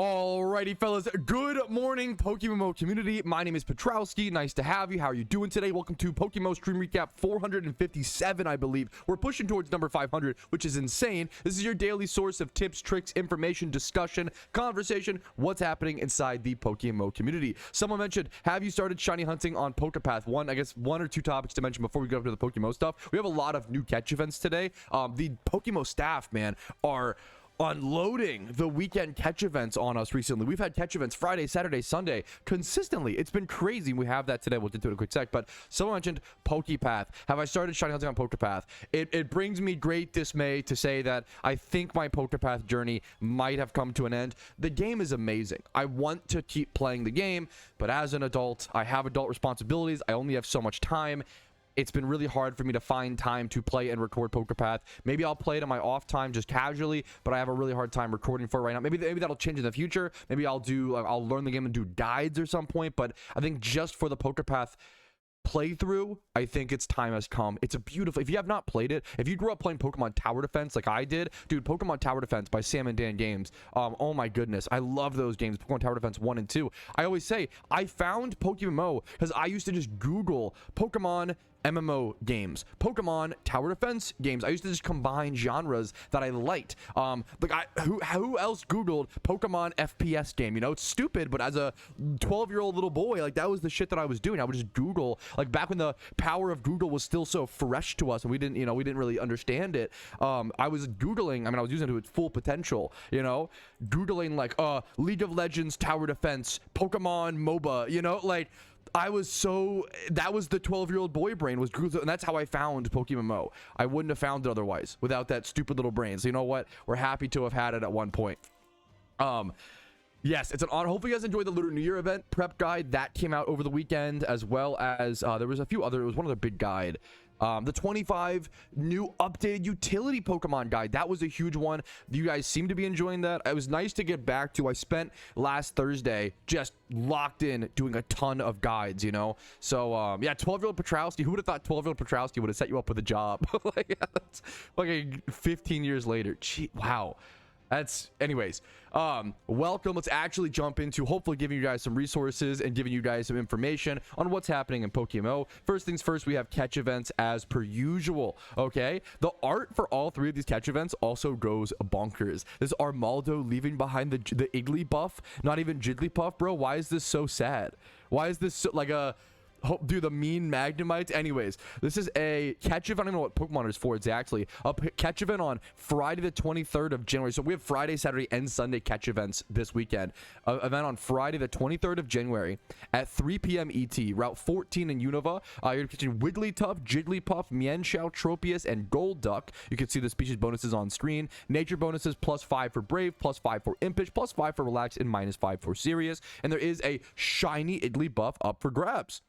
Alrighty, fellas. Good morning, PokeMMO community. My name is Patrouski. Nice to have you. How are you doing today? Welcome to PokeMMO Stream Recap 457, I believe. We're pushing towards number 500, which is insane. This is your daily source of tips, tricks, information, discussion, conversation, what's happening inside the PokeMMO community. Someone mentioned, have you started shiny hunting on PokePath? I guess one or two topics to mention before we go up to the PokeMMO stuff. We have a lot of new catch events today. The PokeMMO staff, man, are unloading the weekend catch events on us recently. We've had catch events Friday, Saturday, Sunday consistently. It's been crazy. We have that today. We'll get to it in a quick sec. But someone mentioned PokePath. Have I started shiny hunting on PokePath? It brings me great dismay to say that I think my PokePath journey might have come to an end. The game is amazing. I want to keep playing the game, but as an adult, I have adult responsibilities. I only have so much time. It's been really hard for me to find time to play and record PokePath. Maybe I'll play it on my off time just casually, but I have a really hard time recording for it right now. Maybe that'll change in the future. Maybe I'll learn the game and do guides or some point, but I think just for the PokePath playthrough, I think its time has come. It's a beautiful, if you have not played it, if you grew up playing Pokemon Tower Defense like I did, dude, Pokemon Tower Defense by Sam and Dan Games, oh my goodness, I love those games. Pokemon Tower Defense 1 and 2. I always say I found PokeMMO because I used to just Google Pokemon MMO games, Pokemon Tower Defense games. I used to just combine genres that I liked. Who else Googled Pokemon FPS game? You know, it's stupid, but as a 12-year-old little boy, like, that was the shit that I was doing. I would just Google, like, back when the power of Google was still so fresh to us and we didn't really understand it. I was Googling, I was using it to its full potential, Googling like League of Legends Tower Defense, Pokemon MOBA, like, that was the 12-year-old boy brain, and that's how I found PokeMMO. I wouldn't have found it otherwise without that stupid little brain. So you know what? We're happy to have had it at one point. Yes, it's an honor. Hopefully you guys enjoyed the Lunar New Year event prep guide that came out over the weekend, as well as there was a few other. It was one other big guide. The 25 new updated utility Pokemon guide. That was a huge one. You guys seem to be enjoying that. It was nice to get back to. I spent last Thursday just locked in doing a ton of guides, So, yeah, 12-year-old Patrouski. Who would have thought 12-year-old Patrouski would have set you up with a job? That's like 15 years later. Gee, wow. Anyways, welcome. Let's actually jump into hopefully giving you guys some resources and giving you guys some information on what's happening in PokeMMO. First things first, we have catch events as per usual. Okay, the art for all three of these catch events also goes bonkers. This Armaldo leaving behind the Igglybuff, not even Jigglypuff, bro. Why is this so sad? Why is this so, like a dude, the mean Magnemites. Anyways, this is a catch event. I don't know what Pokemon is for exactly. A catch event on Friday the 23rd of January. So we have Friday, Saturday, and Sunday catch events this weekend. Event on Friday the 23rd of January at 3 p.m. ET. Route 14 in Unova. You're catching Wigglytuff, Jigglypuff, Mienshao, Tropius, and Golduck. You can see the species bonuses on screen. Nature bonuses +5 for Brave, +5 for Impish, +5 for Relax, and -5 for Serious. And there is a shiny Igglybuff up for grabs.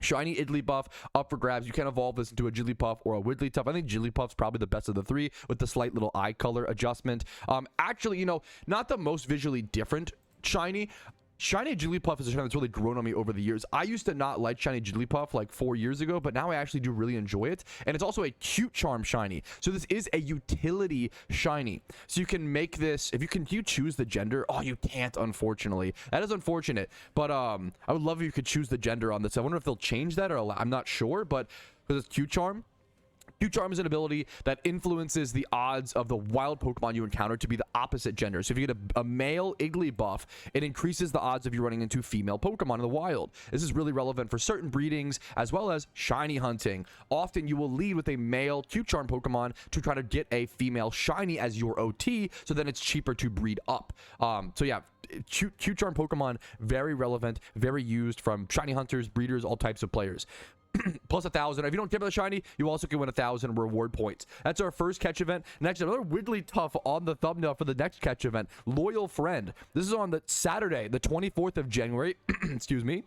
Shiny Igglybuff up for grabs. You can evolve this into a Jigglypuff or a Wigglytuff. I think Jigglypuff's probably the best of the three with the slight little eye color adjustment. Actually, not the most visually different shiny. Shiny Jigglypuff is a shiny that's really grown on me over the years. I used to not like Shiny Jigglypuff like 4 years ago, but now I actually do really enjoy it. And it's also a cute charm shiny. So this is a utility shiny. So you can make this, you choose the gender. Oh, you can't, unfortunately. That is unfortunate. But I would love if you could choose the gender on this. I wonder if they'll change that, or I'm not sure, but because it's cute charm. Q-Charm is an ability that influences the odds of the wild Pokemon you encounter to be the opposite gender. So if you get a male Igglybuff, it increases the odds of you running into female Pokemon in the wild. This is really relevant for certain breedings as well as shiny hunting. Often you will lead with a male Q-Charm Pokemon to try to get a female shiny as your OT, so then it's cheaper to breed up. So yeah, Q-Charm Pokemon, very relevant, very used from shiny hunters, breeders, all types of players. Plus 1,000. If you don't get the shiny, you also can win 1,000 reward points. That's our first catch event. Next, another Wigglytuff on the thumbnail for the next catch event. Loyal Friend. This is on the Saturday, the 24th of January. Excuse me.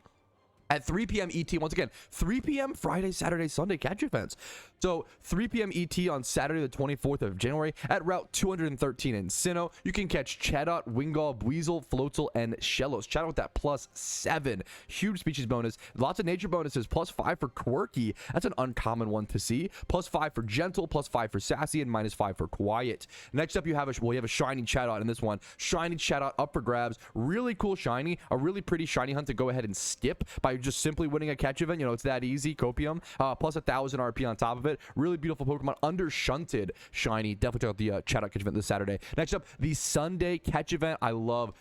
at 3 p.m. ET. Once again, 3 p.m. Friday, Saturday, Sunday catch events. So 3 p.m. ET on Saturday, the 24th of January at Route 213 in Sinnoh. You can catch Chatot, Wingull, Weasel, Floatzel, and Shellos. Chatot with that +7. Huge species bonus. Lots of nature bonuses. +5 for Quirky. That's an uncommon one to see. +5 for Gentle, +5 for Sassy, and -5 for Quiet. Next up, you have a shiny Chatot in this one. Shiny Chatot up for grabs. Really cool shiny. A really pretty shiny hunt to go ahead and skip by just simply winning a catch event. You know, it's that easy. Copium. Plus 1,000 RP on top of it. Really beautiful Pokemon. Undershunted shiny. Definitely check out the Chatot catch event this Saturday. Next up, the Sunday catch event. I love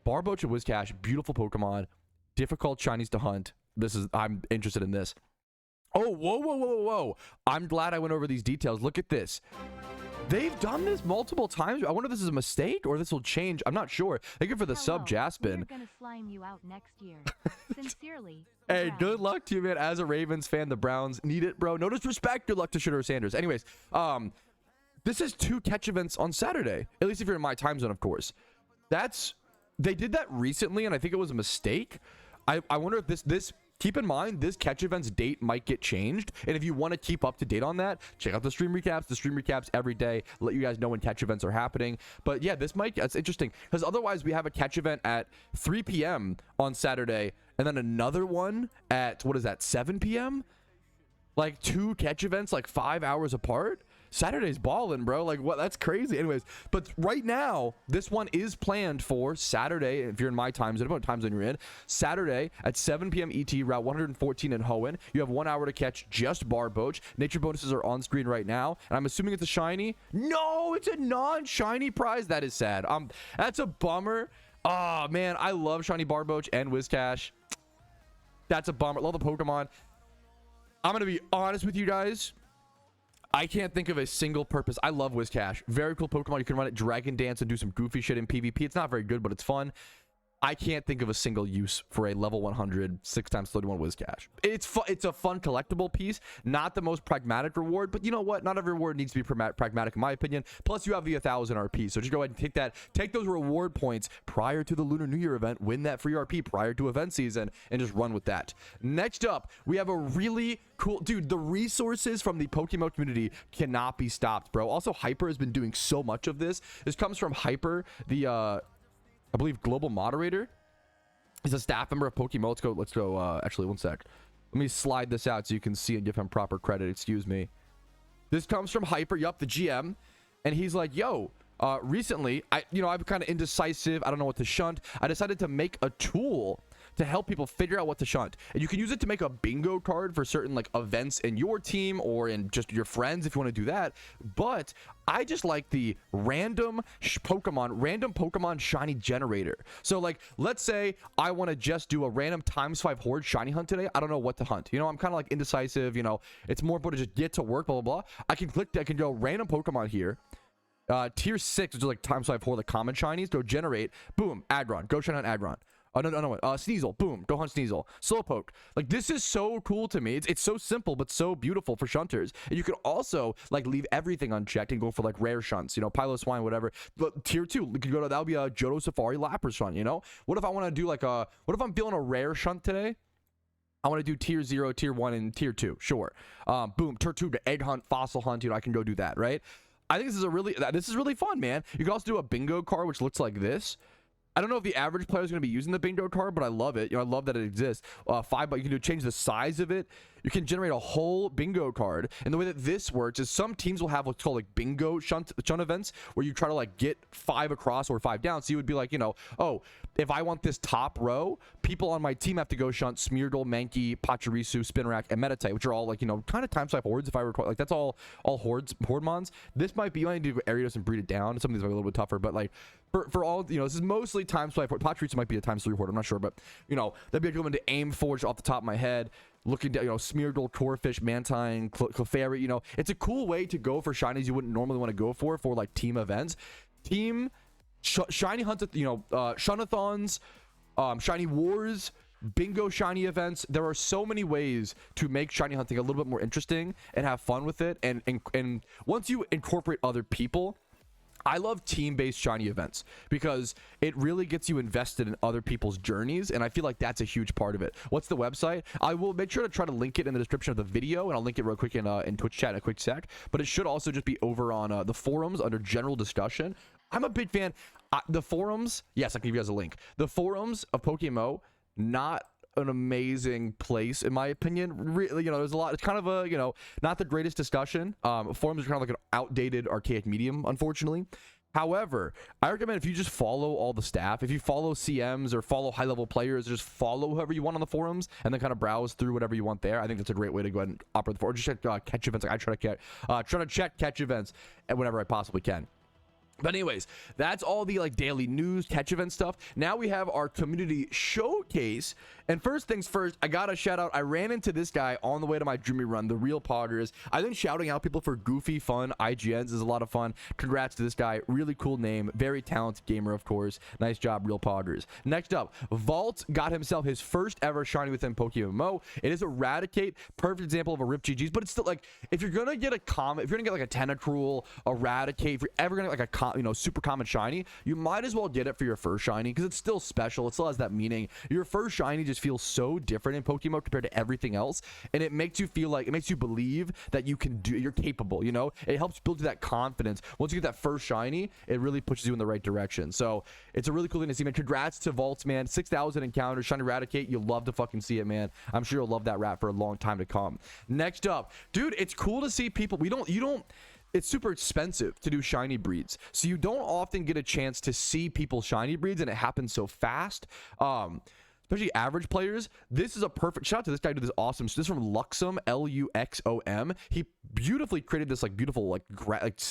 Barboach and Whiscash. Beautiful Pokemon. Difficult shinies to hunt. I'm interested in this. Oh, whoa. I'm glad I went over these details. Look at this. They've done this multiple times. I wonder if this is a mistake or this will change. I'm not sure. Thank you for the sub, Jaspin. We're gonna slime you out next year. Sincerely. Hey, good luck to you, man. As a Ravens fan, the Browns need it, bro. No disrespect. Good luck to Shooter Sanders. Anyways, this is 2 catch events on Saturday. At least if you're in my time zone, of course. They did that recently, and I think it was a mistake. I wonder if this keep in mind, this catch event's date might get changed. And if you want to keep up to date on that, check out the stream recaps. The stream recaps every day let you guys know when catch events are happening. But yeah, that's interesting, because otherwise we have a catch event at 3 p.m. on Saturday, and then another one at, 7 p.m.? Like 2 catch events, like 5 hours apart. Saturday's balling, bro. Like, what? That's crazy. Anyways, but right now, this one is planned for Saturday. If you're in my time zone, what time zone you're in, Saturday at 7 p.m. ET, Route 114 in Hoenn. You have 1 hour to catch just Barboach. Nature bonuses are on screen right now, and I'm assuming it's a shiny. No, it's a non-shiny prize. That is sad. That's a bummer. Oh man, I love shiny Barboach and Whiscash. That's a bummer. Love the Pokemon. I'm gonna be honest with you guys. I can't think of a single purpose. I love Whiscash. Very cool Pokemon. You can run it Dragon Dance and do some goofy shit in PvP. It's not very good, but it's fun. I can't think of a single use for a level 100 6x31 Whiscash. It's a fun collectible piece, not the most pragmatic reward, but you know what? Not every reward needs to be pragmatic in my opinion. Plus you have the 1,000 RP, so just go ahead and take those reward points prior to the Lunar New Year event, win that free RP prior to event season, and just run with that. Next up, we have a really cool, dude, the resources from the PokeMMO community cannot be stopped, bro. Also, Hyper has been doing so much of this. This comes from Hyper, the I believe global moderator. He's a staff member of PokeMMO. Let's go. Actually, one sec. Let me slide this out so you can see and give him proper credit. Excuse me. This comes from Hyper. Yup, the GM. And he's like, yo, recently, I'm kind of indecisive. I don't know what to shunt. I decided to make a tool to help people figure out what to shunt, and you can use it to make a bingo card for certain like events in your team or in just your friends if you want to do that. But I just like the random Pokemon shiny generator. So like, let's say I want to just do a random ×5 horde shiny hunt today. I don't know what to hunt. I'm kind of like indecisive. It's more important to just get to work, blah blah blah. I can go random Pokemon here. Tier 6, which is like ×5 horde, the common shinies. Go generate. Boom. Aggron. Go shine on Aggron. Oh, no. Sneasel. Boom. Go hunt Sneasel. Slowpoke. Like, this is so cool to me. It's so simple, but so beautiful for shunters. And you can also, like, leave everything unchecked and go for, like, rare shunts. Piloswine, whatever. But tier 2, you could go to, that'll be a Johto Safari Lapras shunt, What if I want to do, like, what if I'm feeling a rare shunt today? I want to do tier 0, tier 1, and tier 2. Sure. Boom. Tier 2 to egg hunt, fossil hunt. I can go do that, right? I think this is really fun, man. You can also do a bingo card, which looks like this. I don't know if the average player is going to be using the bingo card, but I love it. I love that it exists. 5, but you can change the size of it. You can generate a whole bingo card. And the way that this works is some teams will have what's called like bingo shunt events, where you try to like get 5 across or 5 down. So you would be like, oh, if I want this top row, people on my team have to go shunt Smeargle, Mankey, Pachirisu, Spinarak, and Meditite, which are all like, kind of ×5 hordes if I recall. Like, that's all horde mons. This might be, you might need to Arios and breed it down. Some of these are a little bit tougher, but like for all, this is mostly ×5 horde. Pachirisu might be a ×3 horde. I'm not sure, but that'd be a good one to aim for just off the top of my head. Looking down, Smeargle, Corphish, Mantine, Clefairy, it's a cool way to go for shinies you wouldn't normally want to go for like team events. Shiny hunts, shunathons, shiny wars, bingo shiny events. There are so many ways to make shiny hunting a little bit more interesting and have fun with it. And once you incorporate other people, I love team-based shiny events because it really gets you invested in other people's journeys, and I feel like that's a huge part of it. What's the website? I will make sure to try to link it in the description of the video, and I'll link it real quick in Twitch chat in a quick sec, but it should also just be over on the forums under general discussion. I'm a big fan. The forums, yes, I can give you guys a link. The forums of PokeMMO, not an amazing place in my opinion. Really, there's a lot. It's kind of a, not the greatest discussion. Forums are kind of like an outdated, archaic medium, unfortunately. However, I recommend if you just follow all the staff, if you follow CMs or follow high-level players, just follow whoever you want on the forums and then kind of browse through whatever you want there. I think that's a great way to go ahead and operate the forum. Just check catch events. Like I try to check catch events whenever I possibly can. But anyways, that's all the daily news, catch event stuff. Now we have our community showcase. And first things first, I gotta shout out, I ran into this guy on the way to my Dreamy Run, the Real Poggers. I've been shouting out people for goofy, fun IGNs. Is a lot of fun. Congrats to this guy. Really cool name. Very talented gamer, of course. Nice job, Real Poggers. Next up, Vault got himself his first ever shiny within PokeMMO. It is Eradicate. Perfect example of a Rip GG's, but it's still if you're gonna get a common, if you're gonna get a Tentacruel, Eradicate, if you're ever gonna get super common shiny, you might as well get it for your first shiny because it's still special. It still has that meaning. Your first shiny just feels so different in Pokemon compared to everything else, and it makes you feel it makes you believe that you're capable. It helps build you that confidence. Once you get that first shiny, it really pushes you in the right direction. So it's a really cool thing to see, man. Congrats to Vaults, man. 6,000 encounters, shiny Eradicate. You'll love to fucking see it, man. I'm sure you'll love that rat for a long time to come. Next up, dude, it's cool to see people. It's super expensive to do shiny breeds, so you don't often get a chance to see people shiny breeds, and it happens so fast. Especially average players. This is a perfect shout out to this guy who did this awesome. So this is from Luxom, Luxom. He beautifully created this beautiful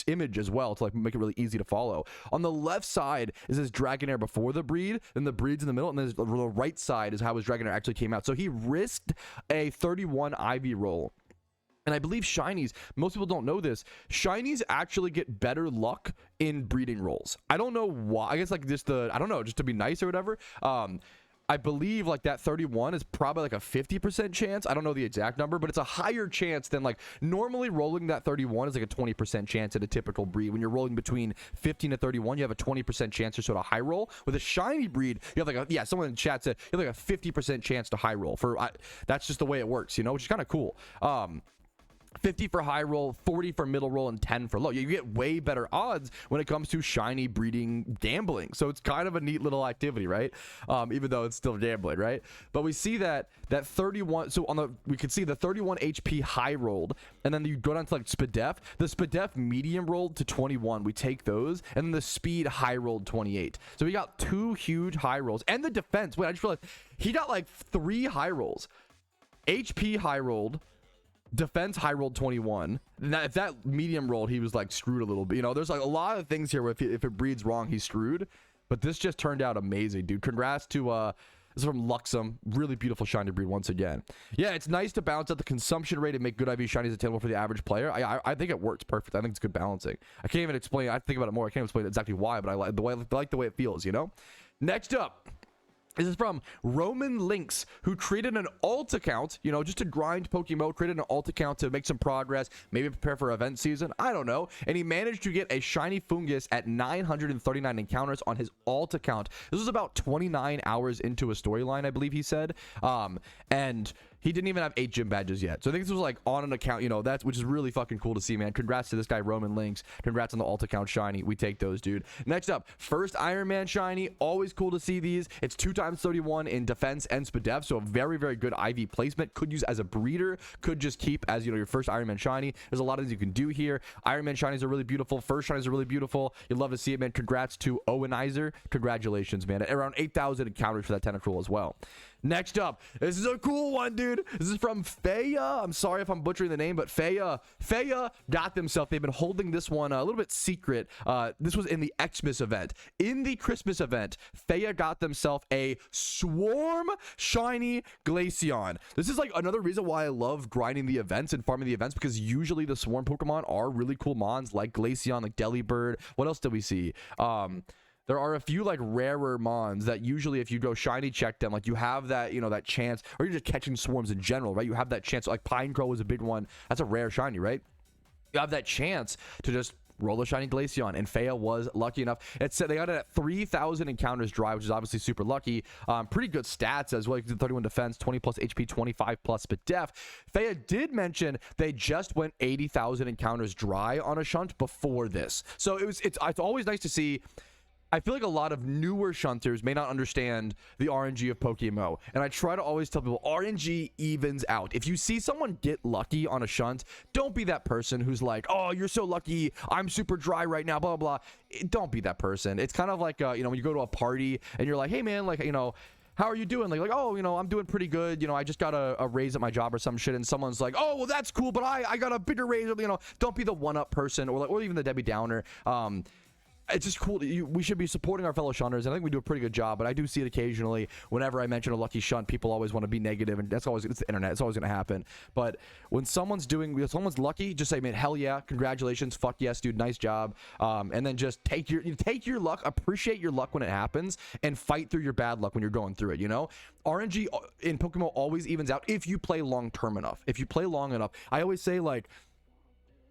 image as well to make it really easy to follow. On the left side is his Dragonair before the breed, then the breed's in the middle, and then the right side is how his Dragonair actually came out. So he risked a 31 Ivy roll. And I believe shinies, most people don't know this, shinies actually get better luck in breeding rolls. I don't know why. I guess just to be nice or whatever. I believe that 31 is probably a 50% chance. I don't know the exact number, but it's a higher chance than normally rolling that 31 is a 20% chance at a typical breed. When you're rolling between 15 to 31, you have a 20% chance or so to high roll. With a shiny breed, you have someone in chat said you have a 50% chance to high roll. That's just the way it works, which is kind of cool. 50 for high roll, 40 for middle roll, and 10 for low. You get way better odds when it comes to shiny breeding gambling. So it's kind of a neat little activity, right? Even though it's still gambling, right? But we see that 31. So we can see the 31 HP high rolled, and then you go down to Spadef. The Spadef medium rolled to 21. We take those, and then the speed high rolled 28. So we got two huge high rolls, and the defense. Wait, I just realized he got 3 high rolls. HP high rolled. Defense high rolled 21. If that medium rolled, he was screwed a little bit. There's a lot of things here where if it breeds wrong, he's screwed. But this just turned out amazing, dude. Congrats to this is from Luxom. Really beautiful shiny breed once again. Yeah, it's nice to balance out the consumption rate and make good IV shinies attainable for the average player. I think it works perfect. I think it's good balancing. I can't even explain. I think about it more. I can't explain exactly why, but I like the way it feels. Next up. This is from Roman Lynx, who created an alt account, just to grind Pokemon, created an alt account to make some progress, maybe prepare for event season, I don't know. And he managed to get a shiny Fungus at 939 encounters on his alt account. This was about 29 hours into a storyline, I believe he said. And he didn't even have 8 gym badges yet. So I think this was on an account, which is really fucking cool to see, man. Congrats to this guy, Roman Lynx. Congrats on the alt account shiny. We take those, dude. Next up, first Iron Man shiny. Always cool to see these. It's 2x31 in defense and Spadef. So a very, very good IV placement. Could use as a breeder. Could just keep as, your first Iron Man shiny. There's a lot of things you can do here. Iron Man shinies are really beautiful. First shinies are really beautiful. You'd love to see it, man. Congrats to Owenizer. Congratulations, man. Around 8,000 encounters for that Tentacruel as well. Next up, this is a cool one, dude. This is from Faya. I'm sorry if I'm butchering the name, but Faya got themselves. They've been holding this one a little bit secret. This was in the Xmas event. In the Christmas event, Faya got themselves a Swarm shiny Glaceon. This is another reason why I love grinding the events and farming the events, because usually the Swarm Pokemon are really cool mons like Glaceon, like Delibird. What else did we see? There are a few rarer mons that usually if you go shiny check them, you have that, that chance, or you're just catching swarms in general, right? You have that chance. Pinecrow was a big one. That's a rare shiny, right? You have that chance to just roll a shiny Glaceon, and Faya was lucky enough. It said they got it at 3,000 encounters dry, which is obviously super lucky. Pretty good stats as well. 31 defense, 20 plus HP, 25 plus spit def. Faya did mention they just went 80,000 encounters dry on a shunt before this, so it's always nice to see. I feel like a lot of newer shunters may not understand the RNG of PokeMMO, and I try to always tell people RNG evens out. If you see someone get lucky on a shunt, don't be that person who's like, oh, you're so lucky, I'm super dry right now, blah, blah, blah. Don't be that person. It's kind of like, you know, when you go to a party and you're like, hey, man, like, you know, how are you doing? Like, oh, you know, I'm doing pretty good. You know, I just got a raise at my job or some shit. And someone's like, oh, well, that's cool, but I got a bigger raise. You know, don't be the one-up person, or even the Debbie Downer. It's just cool. We should be supporting our fellow shunters. I think we do a pretty good job, but I do see it occasionally. Whenever I mention a lucky shunt, people always want to be negative, and it's the internet. It's always going to happen. But when someone's lucky, just say, man, hell yeah, congratulations, fuck yes, dude, nice job. And then just take your luck, appreciate your luck when it happens, and fight through your bad luck when you're going through it. You know, RNG in Pokemon always evens out if you play long term enough. If you play long enough, I always say like,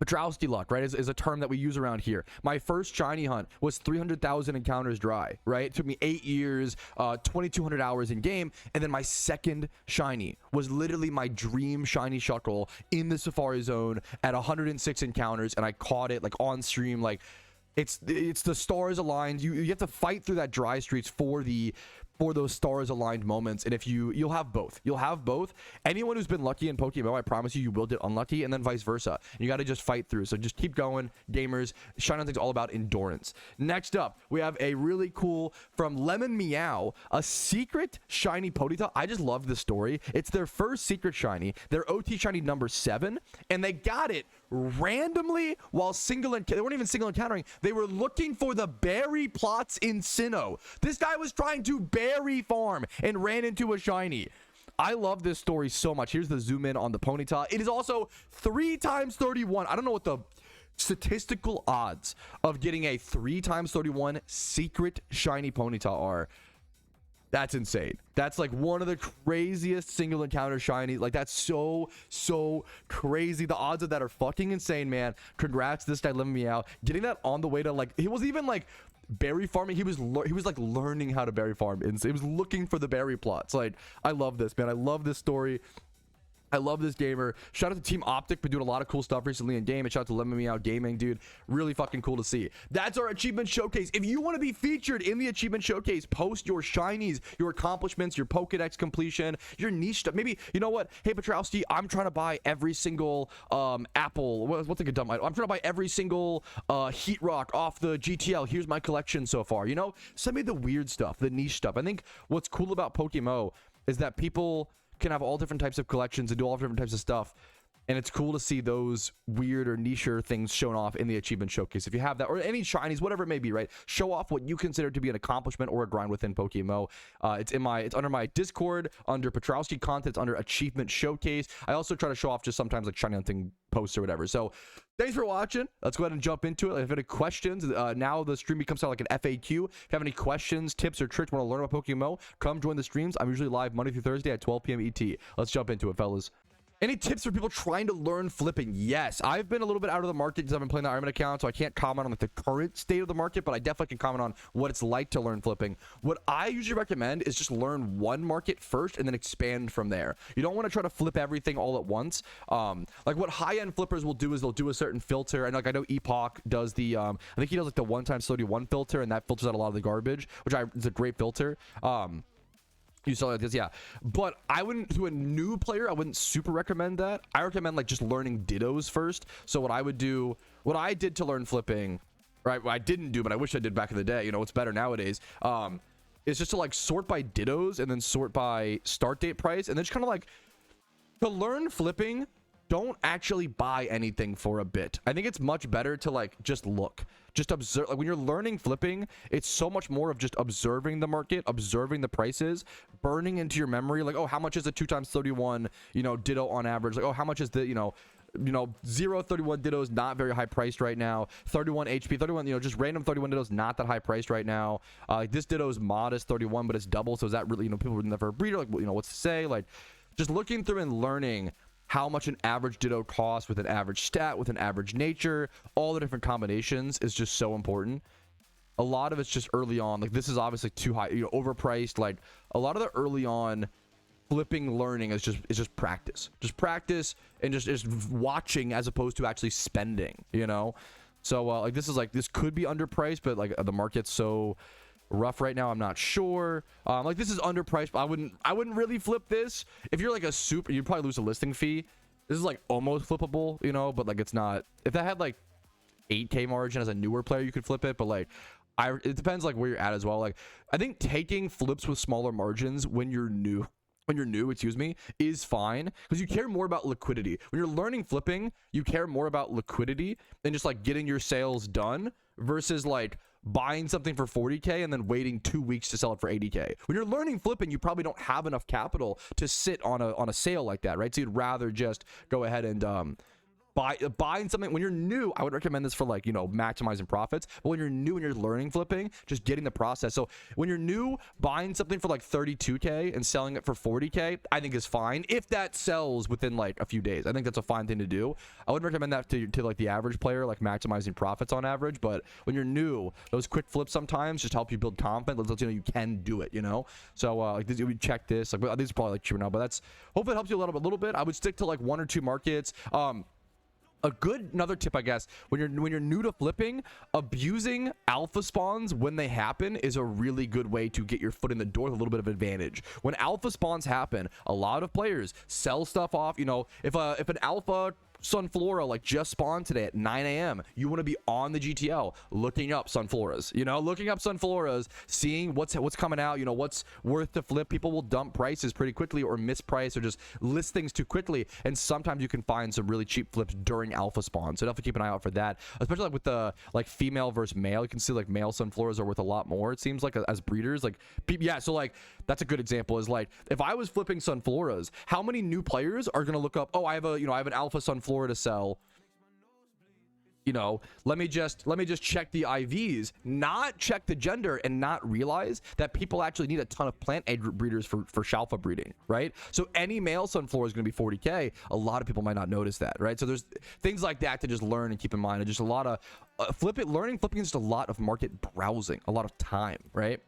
Patrouski luck, right, is a term that we use around here. My first shiny hunt was 300,000 encounters dry, right? It took me 8 years, 2,200 hours in game, and then my second shiny was literally my dream shiny Shuckle in the Safari Zone at 106 encounters, and I caught it like on stream. Like, it's the stars aligned. You have to fight through that dry streaks for those stars aligned moments, and if you'll have both. Anyone who's been lucky in Pokemon, I promise you will get unlucky, and then vice versa. You got to just fight through. So just keep going, gamers. Shiny Hunting's all about endurance. Next up, we have a really cool from Lemon Meow, a secret shiny Ponyta. I just love this story. It's their first secret shiny, their OT shiny number 7, and they got it randomly while they weren't even single encountering. They were looking for the berry plots in Sinnoh. This guy was trying to berry farm and ran into a shiny. I love this story so much. Here's the zoom in on the Ponyta. It is also 3 times 31. I don't know what the statistical odds of getting a 3 times 31 secret shiny Ponyta are. That's insane. That's like one of the craziest single encounter shiny. Like, that's so crazy. The odds of that are fucking insane, man. Congrats to this guy, Lemon Meow, getting that on the way to, like, he wasn't even like berry farming. He was like learning how to berry farm. He was looking for the berry plots. Like, I love this, man. I love this story. I love this gamer. Shout out to Team Optic for doing a lot of cool stuff recently in game. And shout out to Lemon Meow Gaming, dude. Really fucking cool to see. That's our achievement showcase. If you want to be featured in the achievement showcase, post your shinies, your accomplishments, your Pokedex completion, your niche stuff. Maybe, you know what? Hey, Patrouski, I'm trying to buy every single apple. What's like a dumb item? I'm trying to buy every single Heat Rock off the GTL. Here's my collection so far. You know, send me the weird stuff, the niche stuff. I think what's cool about PokeMMO is that people can have all different types of collections and do all different types of stuff, and it's cool to see those weird or nicher things shown off in the achievement showcase. If you have that, or any shinies, whatever it may be, right, show off what you consider to be an accomplishment or a grind within PokeMMO. It's under my Discord under Patrouski content. It's under achievement showcase. I also try to show off just sometimes like shiny hunting posts or whatever. So thanks for watching. Let's go ahead and jump into it. If you have any questions, now the stream becomes kind of like an FAQ. If you have any questions, tips, or tricks, want to learn about PokeMMO, come join the streams. I'm usually live Monday through Thursday at 12 p.m. ET. Let's jump into it, fellas. Any tips for people trying to learn flipping? Yes, I've been a little bit out of the market because I've been playing the Ironman account, so I can't comment on like the current state of the market, but I definitely can comment on what it's like to learn flipping. What I usually recommend is just learn one market first and then expand from there. You don't want to try to flip everything all at once. Like what high-end flippers will do is they'll do a certain filter, and like I know Epoch does the I think he does like the 1 times 31 filter, and that filters out a lot of the garbage, which is a great filter. You saw like this, yeah. But I wouldn't, to a new player, I wouldn't super recommend that. I recommend like just learning dittos first. So what I would do, what I did to learn flipping, right? What I didn't do, but I wish I did back in the day. You know, it's better nowadays. Is just to like sort by dittos and then sort by start date price, and then just kind of like to learn flipping. Don't actually buy anything for a bit. I think it's much better to like just look, just observe. Like when you're learning flipping, it's so much more of just observing the market, observing the prices, burning into your memory. Like, oh, how much is a 2 times 31, you know, ditto on average? Like, oh, how much is the, you know, 0.31 ditto is not very high priced right now. 31 HP, 31, you know, just random 31 ditto is not that high priced right now. This ditto is modest 31, but it's double. So is that really, you know, people were never a breeder. Like, you know, what's to say? Like, just looking through and learning how much an average Ditto costs with an average stat, with an average nature, all the different combinations is just so important. A lot of it's just early on. Like, this is obviously too high, you know, overpriced. Like, a lot of the early on flipping learning is just practice. Just practice and just watching as opposed to actually spending, you know? So, like, this could be underpriced, but, like, the market's so rough right now, I'm not sure. Like, this is underpriced, but I wouldn't really flip this. If you're, like, a super, you'd probably lose a listing fee. This is, like, almost flippable, you know? But, like, it's not. If that had, like, 8K margin as a newer player, you could flip it, but, like, it depends, like, where you're at as well. Like, I think taking flips with smaller margins when you're new, excuse me, is fine, because you care more about liquidity. When you're learning flipping, you care more about liquidity than just, like, getting your sales done versus, like, buying something for 40K and then waiting 2 weeks to sell it for 80K. When you're learning flipping, you probably don't have enough capital to sit on a sale like that, right? So you'd rather just go ahead and buying something. When you're new, I would recommend this for, like, you know, maximizing profits. But when you're new and you're learning flipping, just getting the process. So when you're new, buying something for like 32K and selling it for 40K, I think is fine if that sells within like a few days. I think that's a fine thing to do. I wouldn't recommend that to like the average player, like maximizing profits on average. But when you're new, those quick flips sometimes just help you build confidence. Let's you know you can do it, you know? So like this, we check this. Like, this is probably like cheaper now, but that's, hopefully it helps you a little bit. I would stick to like 1 or 2 markets. Another tip, I guess, when you're new to flipping, abusing alpha spawns when they happen is a really good way to get your foot in the door with a little bit of advantage. When alpha spawns happen, a lot of players sell stuff off. You know, if an alpha Sunflora like just spawned today at 9 a.m. you want to be on the GTL looking up Sunfloras, you know, looking up Sunfloras, seeing what's coming out, you know, what's worth to flip. People will dump prices pretty quickly or misprice or just list things too quickly, and sometimes you can find some really cheap flips during alpha spawn. So definitely keep an eye out for that, especially like with the like female versus male. You can see like male Sunfloras are worth a lot more, it seems like, as breeders. Like, yeah, so like that's a good example. Is like, if I was flipping Sunfloras, how many new players are gonna look up, oh, I have an alpha Sunflora to sell, you know, let me just check the IVs, not check the gender, and not realize that people actually need a ton of plant egg breeders for Shalfa breeding, right? So any male Sunflora is going to be 40K. A lot of people might not notice that, right? So there's things like that to just learn and keep in mind. And just a lot of flipping is just a lot of market browsing, a lot of time, right?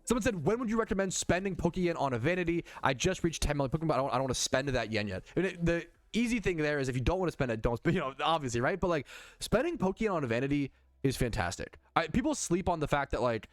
Someone said, when would you recommend spending Pokeyen on a vanity? I just reached 10 million Pokemon, but I don't want to spend that yen yet. The easy thing there is, if you don't want to spend it, don't spend, you know, obviously, right? But like, spending Pokeyen on a vanity is fantastic. People sleep on the fact that like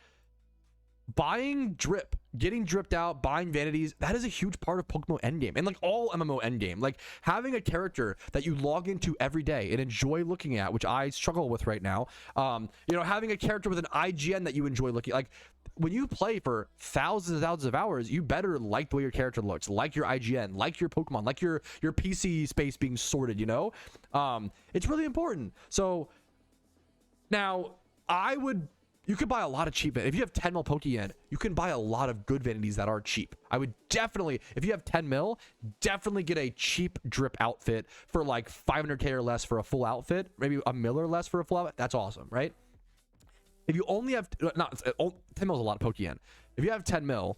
buying drip, getting dripped out, buying vanities, that is a huge part of PokeMMO endgame, and like all MMO endgame. Like having a character that you log into every day and enjoy looking at, which I struggle with right now. You know, having a character with an IGN that you enjoy looking, like when you play for thousands of hours, you better like the way your character looks, like your IGN, like your Pokemon, like your PC space being sorted, you know? It's really important. So now you could buy a lot of cheap, if you have 10 mil Pokeyen, you can buy a lot of good vanities that are cheap. I would definitely, if you have 10 mil, definitely get a cheap drip outfit for like 500K or less for a full outfit, maybe a mil or less for a full outfit. That's awesome, right? If you only have 10 mil is a lot of Pokeyen. If you have 10 mil,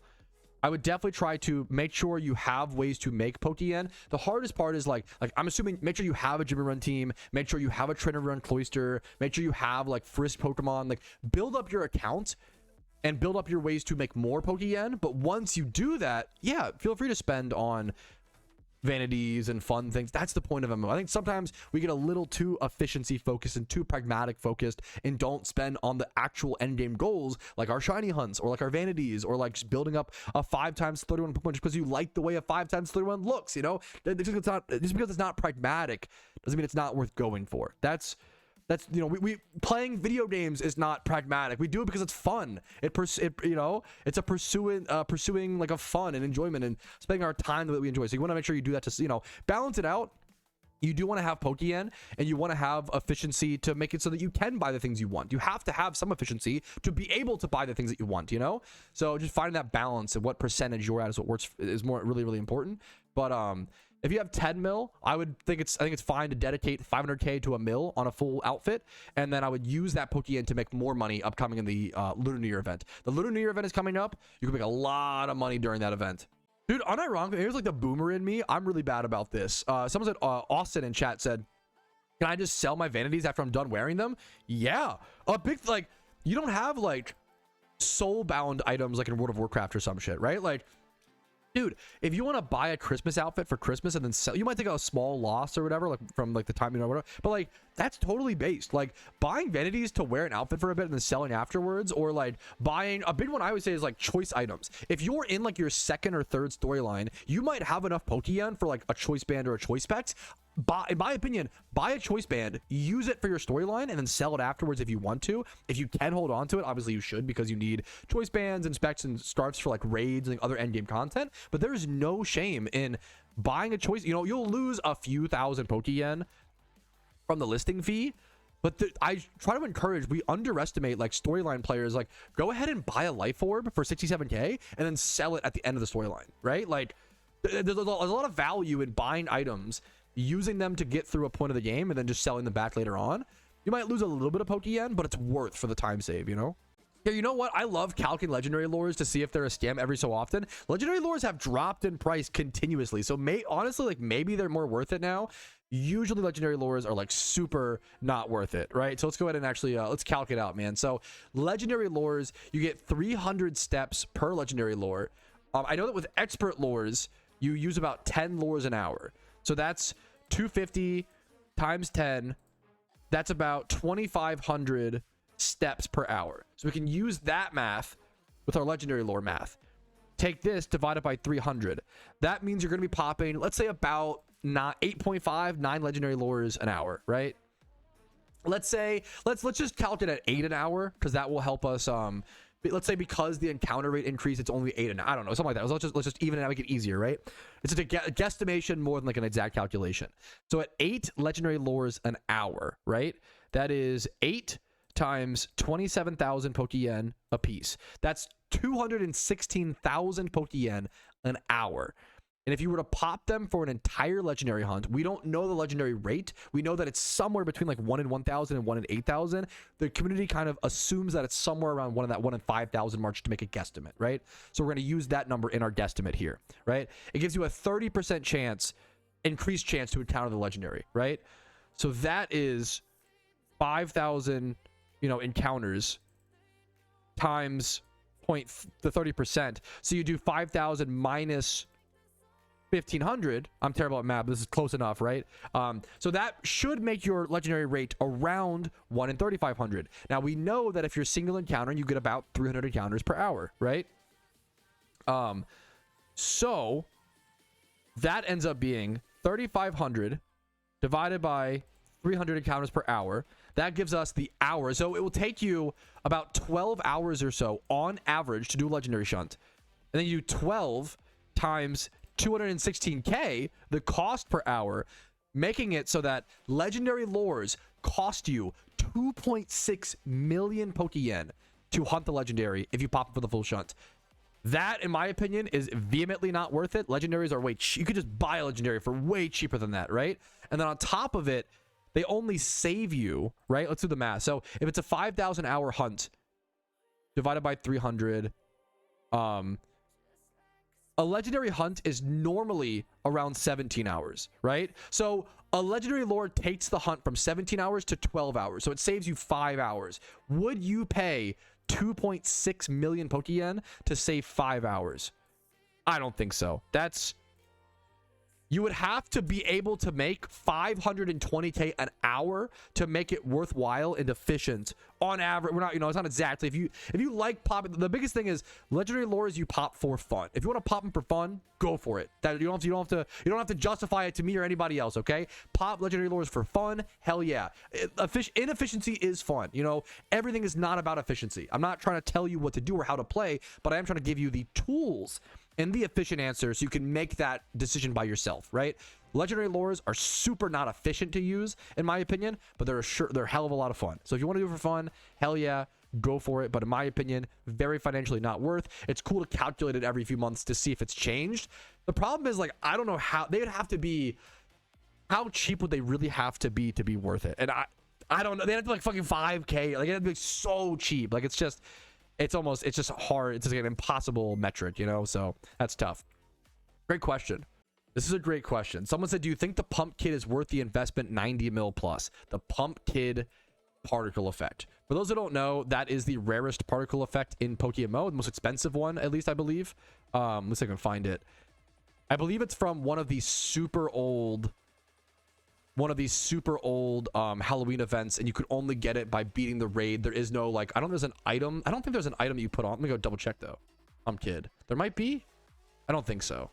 I would definitely try to make sure you have ways to make Pokeyen. The hardest part is like I'm assuming, make sure you have a gym run team, make sure you have a trainer run cloister, make sure you have like frisk Pokemon, like build up your account and build up your ways to make more Pokeyen. But once you do that, yeah, feel free to spend on vanities and fun things. That's the point of MMO. I think sometimes we get a little too efficiency focused and too pragmatic focused and don't spend on the actual end game goals, like our shiny hunts or like our vanities or like just building up a 5x31 Pokemon just because you like the way a 5x31 looks, you know? Just because it's not pragmatic doesn't mean it's not worth going for. That's you know, we playing video games is not pragmatic. We do it because it's fun. You know, it's a pursuing like a fun and enjoyment and spending our time the way we enjoy. So you want to make sure you do that to, you know, balance it out. You do want to have Pokeyen and you want to have efficiency to make it so that you can buy the things you want. You have to have some efficiency to be able to buy the things that you want, you know? So just finding that balance and what percentage you're at is what works, is more really important. But if you have 10 mil, I think it's fine to dedicate 500K to a mil on a full outfit, and then I would use that Pokeyen to make more money upcoming in the Lunar New Year event. The Lunar New Year event is coming up. You can make a lot of money during that event. Dude, unironically, here's like the boomer in me. I'm really bad about this. Someone said, Austin in chat said, can I just sell my vanities after I'm done wearing them? Yeah. A big, like, you don't have like soul-bound items like in World of Warcraft or some shit, right? Like, dude, if you want to buy a Christmas outfit for Christmas and then sell, you might take a small loss or whatever, like from like the time, you know, whatever, but like that's totally based. Like buying vanities to wear an outfit for a bit and then selling afterwards, or like buying a big one I would say is like choice items. If you're in like your second or third storyline, you might have enough Pokeyen for like a choice band or a choice specs. In my opinion, buy a choice band, use it for your storyline, and then sell it afterwards if you want to. If you can hold on to it, obviously you should, because you need choice bands and specs and scarfs for like raids and other endgame content. But there's no shame in buying a choice. You know, you'll lose a few thousand Pokeyen from the listing fee, but I try to encourage, we underestimate like storyline players. Like, go ahead and buy a life orb for 67k and then sell it at the end of the storyline, right? Like, there's a lot of value in buying items, using them to get through a point of the game, and then just selling them back later on. You might lose a little bit of Pokeyen, but it's worth for the time save, you know? Yeah, you know what? I love calculating legendary lures to see if they're a scam every so often. Legendary lures have dropped in price continuously, so honestly, like, maybe they're more worth it now. Usually legendary lures are like super not worth it, right? So let's go ahead and actually let's calculate out, man. So legendary lures, you get 300 steps per legendary lure. I know that with expert lures, you use about 10 lures an hour. So that's 250 times 10. That's about 2,500 steps per hour. So we can use that math with our legendary lore math. Take this, divide it by 300. That means you're going to be popping, let's say, about 8.5, 9 legendary lures an hour, right? Let's say, let's just calculate at 8 an hour, because that will help us. Let's say because the encounter rate increase, it's only 8 and I don't know, something like that. Let's just even it out, make it easier, right? It's just a guesstimation more than like an exact calculation. So at 8 legendary lures an hour, right? That is 8 times 27,000 Pokeyen a piece. That's 216,000 Pokeyen an hour. And if you were to pop them for an entire legendary hunt, we don't know the legendary rate. We know that it's somewhere between like 1 in 1,000 and 1 in 8,000. The community kind of assumes that it's somewhere around 1 in 5,000 mark to make a guesstimate, right? So we're going to use that number in our guesstimate here, right? It gives you a 30% chance, increased chance to encounter the legendary, right? So that is 5,000, you know, encounters times the 30%. So you do 5,000 minus 1,500. I'm terrible at math. This is close enough, right? So that should make your legendary rate around 1 in 3,500. Now we know that if you're single encountering, you get about 300 encounters per hour, right? So that ends up being 3,500 divided by 300 encounters per hour. That gives us the hour. So it will take you about 12 hours or so on average to do a legendary shunt. And then you do 12 times 216k, the cost per hour, making it so that legendary lures cost you 2.6 million Pokeyen to hunt the legendary if you pop it for the full shunt. That, in my opinion, is vehemently not worth it. Legendaries are way cheap. You could just buy a legendary for way cheaper than that, right? And then on top of it, they only save you, right? Let's do the math. So if it's a 5,000 hour hunt divided by 300, a legendary hunt is normally around 17 hours, right? So a legendary lore takes the hunt from 17 hours to 12 hours. So it saves you 5 hours. Would you pay 2.6 million Pokeyen to save 5 hours? I don't think so. You would have to be able to make 520k an hour to make it worthwhile and efficient on average. We're not, you know, it's not exactly. If you like popping, the biggest thing is legendary lures you pop for fun. If you want to pop them for fun, go for it. That you don't have to justify it to me or anybody else, okay? Pop legendary lures for fun. Hell yeah. Inefficiency is fun. You know, everything is not about efficiency. I'm not trying to tell you what to do or how to play, but I am trying to give you the tools and the efficient answer so you can make that decision by yourself, right? Legendary lures are super not efficient to use, in my opinion, but they're a hell of a lot of fun. So if you want to do it for fun, hell yeah, go for it. But in my opinion, very financially not worth. It's cool to calculate it every few months to see if it's changed. The problem is, like, I don't know how they would have to be. How cheap would they really have to be worth it? And I don't know. They have to be like fucking 5k. Like, it'd be so cheap. Like, it's just hard. It's just like an impossible metric, you know? So that's tough. Great question. This is a great question. Someone said, do you think the pump kid is worth the investment 90 mil plus? The pump kid particle effect. For those who don't know, that is the rarest particle effect in PokeMMO, the most expensive one, at least I believe. Let's see if I can find it. I believe it's from one of these super old Halloween events, and you could only get it by beating the raid. There is no, like, I don't think there's an item you put on. Let me go double check though. Pump kid. There might be. I don't think so.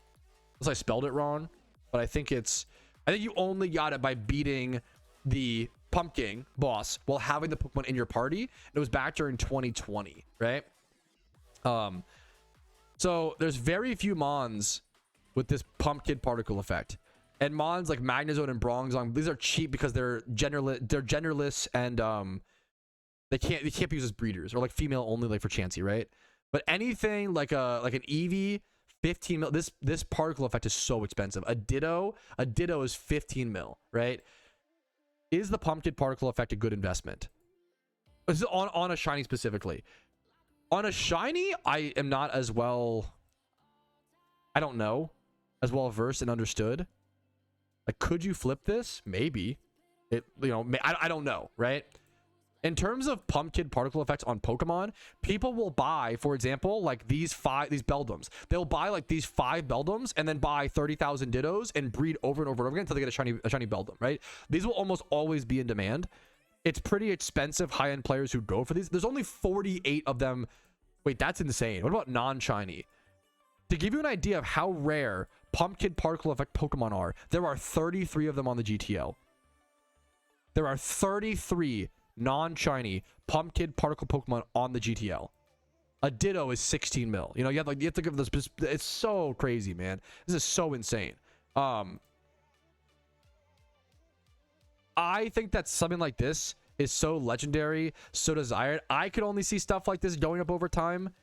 Unless I spelled it wrong, but I think you only got it by beating the pumpkin boss while having the Pokemon in your party. It was back during 2020, right? So there's very few mons with this pump kid particle effect, and mons like Magnezone and Bronzong, these are cheap because they're genderless, and they can't be used as breeders, or like female only, like for Chansey, right? But anything like an Eevee, 15 mil. This particle effect is so expensive. A Ditto is 15 mil, right? Is the pumpkin particle effect a good investment? This is on a shiny specifically. On a shiny, I am not as well. I don't know, as well versed and understood. Like, could you flip this? Maybe. I don't know, right? In terms of pumpkin particle effects on Pokemon, people will buy, for example, like these Beldums. They'll buy like these 5 Beldums and then buy 30,000 Dittos and breed over and over and over again until they get a shiny Beldum, right? These will almost always be in demand. It's pretty expensive high-end players who go for these. There's only 48 of them. Wait, that's insane. What about non-shiny? To give you an idea of how rare pumpkin particle effect Pokemon are, there are 33 of them on the GTO. There are 33 non-shiny pumpkin particle Pokemon on the GTL. A Ditto is 16 mil. You have to give this. It's so crazy, man. This is so insane. I think that something like this is so legendary, so desired. I could only see stuff like this going up over time.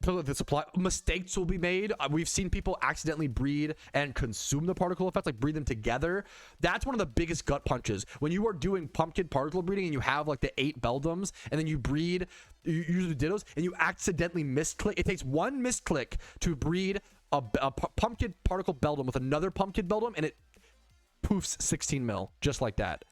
The supply mistakes will be made. We've seen people accidentally breed and consume the particle effects, like breed them together. That's one of the biggest gut punches when you are doing pumpkin particle breeding and you have like the 8 Beldums, and then you breed, you use the Dittos, and you accidentally misclick. It takes one misclick to breed a pumpkin particle Beldum with another pumpkin Beldum, and it poofs 16 mil just like that.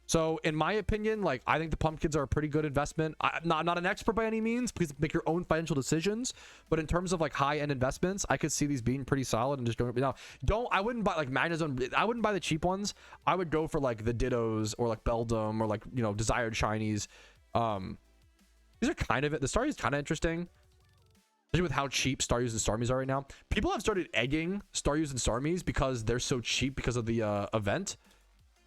So in my opinion, like, I think the pumpkins are a pretty good investment. I'm not an expert by any means. Please make your own financial decisions. But in terms of like high-end investments, I could see these being pretty solid and just going. Now, I wouldn't buy like Magnezone. I wouldn't buy the cheap ones. I would go for like the Dittos or like Beldum or like, desired shinies. These are kind of it. The Staryu is kind of interesting, especially with how cheap Staryus and Starmies are right now. People have started egging Staryus and Starmies because they're so cheap because of the event.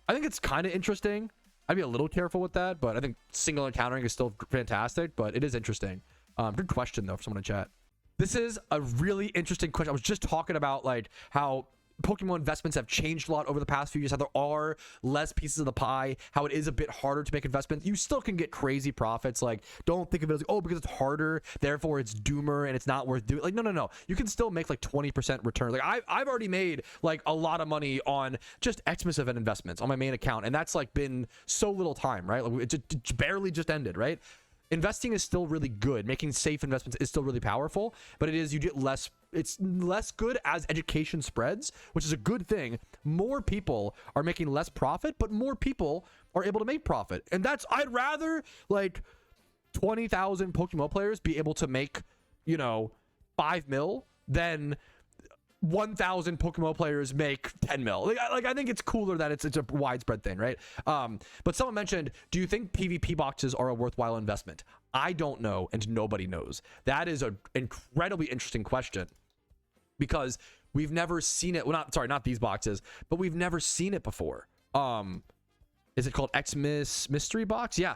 I think it's kind of interesting. I'd be a little careful with that, but I think single encountering is still fantastic, but it is interesting. Good question though for someone in chat. This is a really interesting question. I was just talking about like how Pokemon investments have changed a lot over the past few years, how there are less pieces of the pie, how it is a bit harder to make investments. You still can get crazy profits. Like, don't think of it as, oh, because it's harder, therefore it's doomer and it's not worth doing. Like, no. You can still make like 20% return. Like, I've already made like a lot of money on just Xmas event investments on my main account, and that's like been so little time, right? Like, it barely just ended, right? Investing is still really good. Making safe investments is still really powerful, but you get less. It's less good as education spreads, which is a good thing. More people are making less profit, but more people are able to make profit. And I'd rather like 20,000 PokeMMO players be able to make, 5 mil than 1,000 PokeMMO players make 10 mil. Like I think it's cooler that it's a widespread thing, right? But someone mentioned, do you think PvP boxes are a worthwhile investment? I don't know, and nobody knows. That is an incredibly interesting question, because we've never seen it. Well, not these boxes, but we've never seen it before. Is it called Xmas mystery box? Yeah.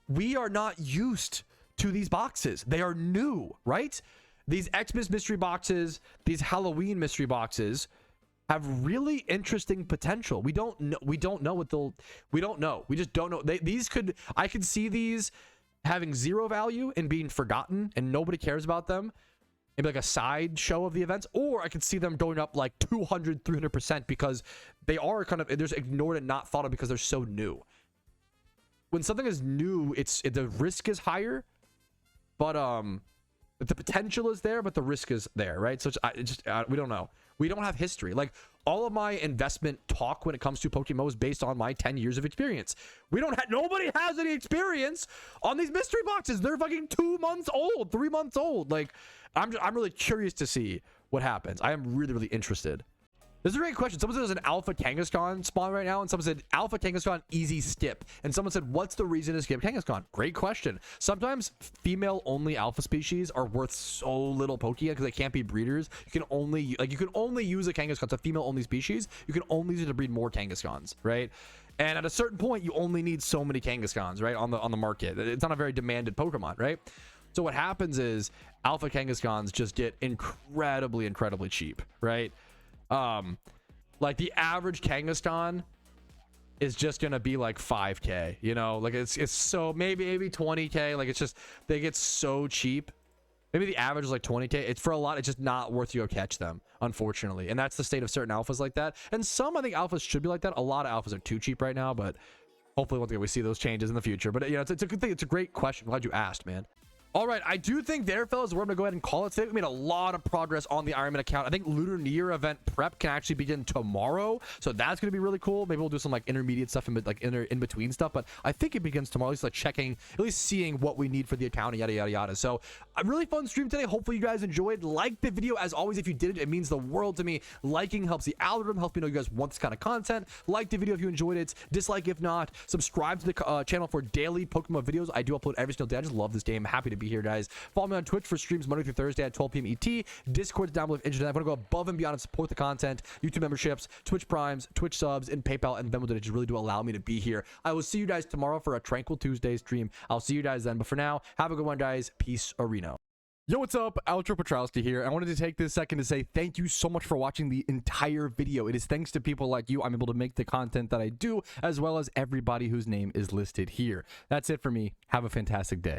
We are not used to these boxes. They are new, right? These Xmas mystery boxes, these Halloween mystery boxes have really interesting potential. We don't know what we don't know. We just don't know. I could see these having zero value and being forgotten and nobody cares about them. Maybe like a side show of the events, or I could see them going up like 200-300% because they are they're just ignored and not thought of because they're so new. When something is new, the risk is higher, but The potential is there, but the risk is there, right? So we don't know. We don't have history. Like, all of my investment talk when it comes to Pokemon is based on my 10 years of experience. Nobody has any experience on these mystery boxes. They're fucking 2 months old, 3 months old. Like, I'm really curious to see what happens. I am really, really interested. This is a great question. Someone said there's an alpha Kangaskhan spawn right now, and someone said alpha Kangaskhan easy skip, and someone said what's the reason to skip Kangaskhan? Great question. Sometimes female only alpha species are worth so little Pokeyen because they can't be breeders. You can only use a Kangaskhan. It's a female only species. You can only use it to breed more Kangaskhan's, right? And at a certain point, you only need so many Kangaskhan's, right, on the market. It's not a very demanded Pokemon, right? So what happens is alpha Kangaskhan's just get incredibly cheap, right? Like the average Kangaskhan is just gonna be like 5k, you know, like it's so maybe 20k. Like, it's just, they get so cheap. Maybe the average is like 20k. It's for a lot, it's just not worth you go catch them, unfortunately. And that's the state of certain alphas like that. And some, I think alphas should be like that. A lot of alphas are too cheap right now, but hopefully one day we see those changes in the future. But you know, it's a good thing. It's a great question. Glad you asked, man. All right, I do think there, fellas, we're going to go ahead and call it today. We made a lot of progress on the Ironman account. I think Lunar New Year event prep can actually begin tomorrow, so that's going to be really cool. Maybe we'll do some like intermediate stuff and like in between stuff, but I think it begins tomorrow. At least like checking, at least seeing what we need for the account, yada yada yada. So a really fun stream today. Hopefully you guys enjoyed. Like the video as always. If you did it, it means the world to me. Liking helps the algorithm, helps me know you guys want this kind of content. Like the video if you enjoyed it. Dislike if not. Subscribe to the channel for daily Pokemon videos. I do upload every single day. I just love this game. Happy to be here, guys. Follow me on Twitch for streams Monday through Thursday at 12 p.m. ET. Discord's down below if interested. I'm going to go above and beyond and support the content. YouTube memberships, Twitch Primes, Twitch subs, and PayPal and Venmo donations really do allow me to be here. I will see you guys tomorrow for a Tranquil Tuesday stream. I'll see you guys then. But for now, have a good one, guys. Peace, Areno. Yo, what's up? Outro Patrouski here. I wanted to take this second to say thank you so much for watching the entire video. It is thanks to people like you I'm able to make the content that I do, as well as everybody whose name is listed here. That's it for me. Have a fantastic day.